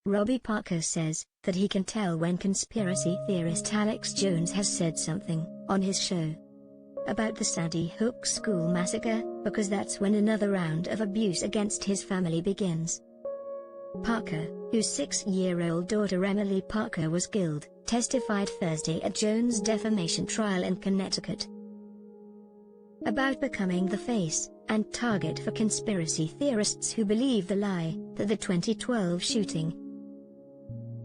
Robbie Parker says that he can tell when conspiracy theorist Alex Jones has said something on his show about the Sandy Hook school massacre, because that's when another round of abuse against his family begins. Parker, whose 6-year-old daughter Emily Parker was killed, testified Thursday at Jones' defamation trial in Connecticut about becoming the face and target for conspiracy theorists who believe the lie that the 2012 shooting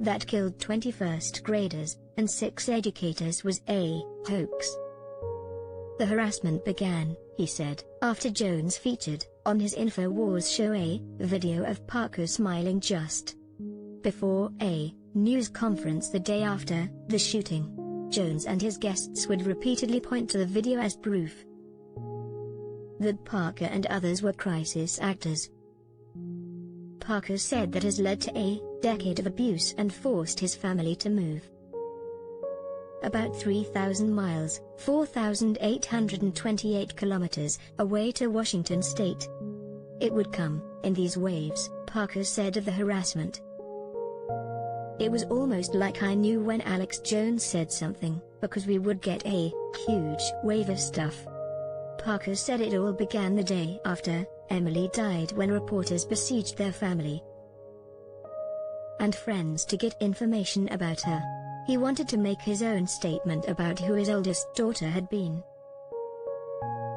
that killed 21st graders and 6 educators was a hoax. The harassment began, he said, after Jones featured on his InfoWars show a video of Parker smiling just before a news conference the day after the shooting. Jones and his guests would repeatedly point to the video as proof that Parker and others were crisis actors. Parker said that has led to a decade of abuse and forced his family to move about 3,000 miles, 4,828 kilometers, away to Washington state. It would come in these waves, Parker said of the harassment. It was almost like I knew when Alex Jones said something, because we would get a huge wave of stuff. Parker said it all began the day after Emily died, when reporters besieged their family and friends to get information about her. He wanted to make his own statement about who his oldest daughter had been.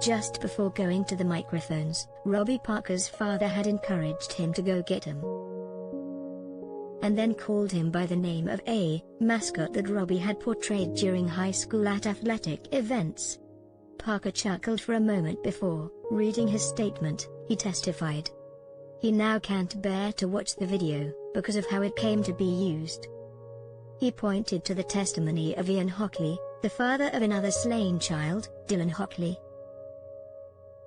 Just before going to the microphones, Robbie Parker's father had encouraged him to go get him, and then called him by the name of a mascot that Robbie had portrayed during high school at athletic events. Parker chuckled for a moment before reading his statement. He testified he now can't bear to watch the video because of how it came to be used. He pointed to the testimony of Ian Hockley, the father of another slain child, Dylan Hockley.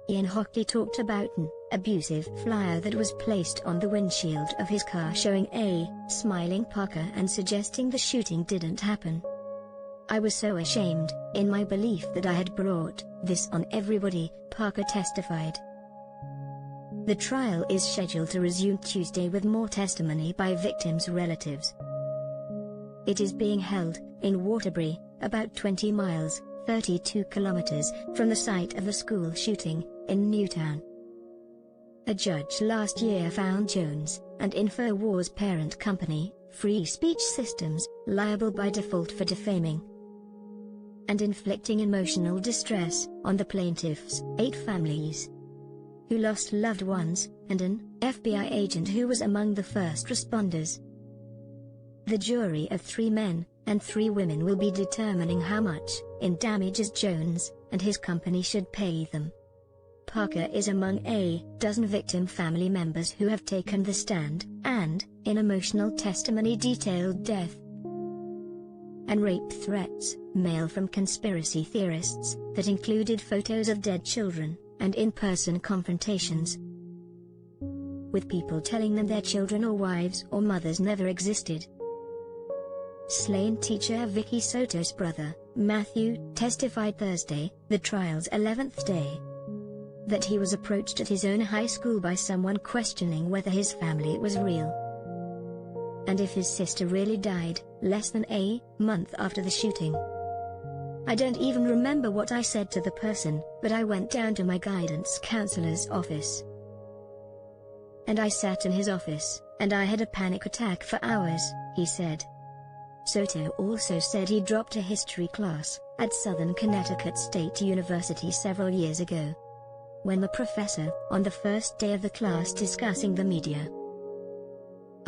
Ian Hockley talked about an abusive flyer that was placed on the windshield of his car showing a smiling Parker and suggesting the shooting didn't happen. I was so ashamed, in my belief that I had brought this on everybody, Parker testified. The trial is scheduled to resume Tuesday with more testimony by victims' relatives. It is being held in Waterbury, about 20 miles, 32 kilometers, from the site of the school shooting, in Newtown. A judge last year found Jones and InfoWars parent company, Free Speech Systems, liable by default for defaming and inflicting emotional distress on the plaintiffs' 8 families who lost loved ones, and an FBI agent who was among the first responders. The jury of 3 men and 3 women will be determining how much in damages Jones and his company should pay them. Parker is among a dozen victim family members who have taken the stand, and, in emotional testimony, detailed death and rape threats, mail from conspiracy theorists, that included photos of dead children, and in-person confrontations with people telling them their children or wives or mothers never existed. Slain teacher Vicky Soto's brother, Matthew, testified Thursday, the trial's 11th day, that he was approached at his own high school by someone questioning whether his family was real, and if his sister really died, less than a month after the shooting. I don't even remember what I said to the person, but I went down to my guidance counselor's office, and I sat in his office, and I had a panic attack for hours, he said. Soto also said he dropped a history class at Southern Connecticut State University several years ago, when the professor, on the first day of the class discussing the media,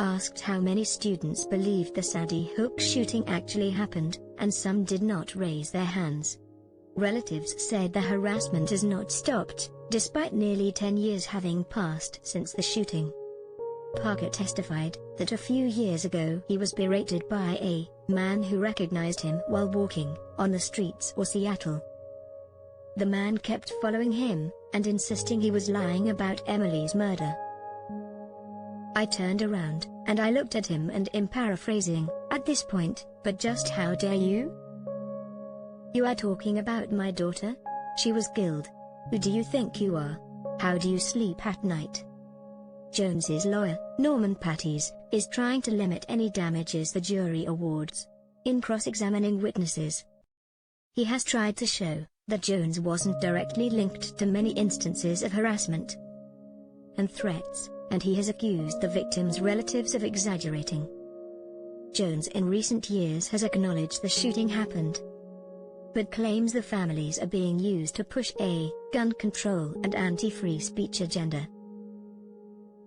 asked how many students believed the Sandy Hook shooting actually happened, and some did not raise their hands. Relatives said the harassment has not stopped, despite nearly 10 years having passed since the shooting. Parker testified that a few years ago he was berated by a man who recognized him while walking on the streets of Seattle. The man kept following him and insisting he was lying about Emily's murder. I turned around, and I looked at him and am paraphrasing, at this point, but just how dare you? You are talking about my daughter? She was killed. Who do you think you are? How do you sleep at night? Jones's lawyer, Norman Patties, is trying to limit any damages the jury awards. In cross-examining witnesses, he has tried to show that Jones wasn't directly linked to many instances of harassment and threats, and he has accused the victims' relatives of exaggerating. Jones in recent years has acknowledged the shooting happened, but claims the families are being used to push a gun control and anti-free speech agenda.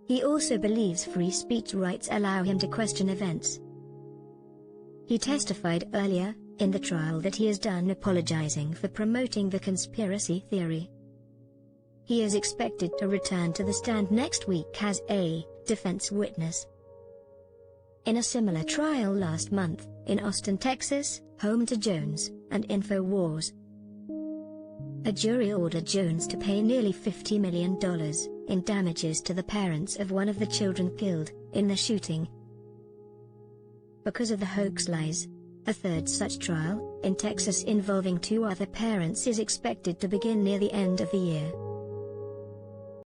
He also believes free speech rights allow him to question events. He testified earlier in the trial that he is done apologizing for promoting the conspiracy theory. He is expected to return to the stand next week as a defense witness. In a similar trial last month, in Austin, Texas, home to Jones and InfoWars, a jury ordered Jones to pay nearly $50 million in damages to the parents of one of the children killed in the shooting because of the hoax lies. A third such trial, in Texas involving two other parents, is expected to begin near the end of the year.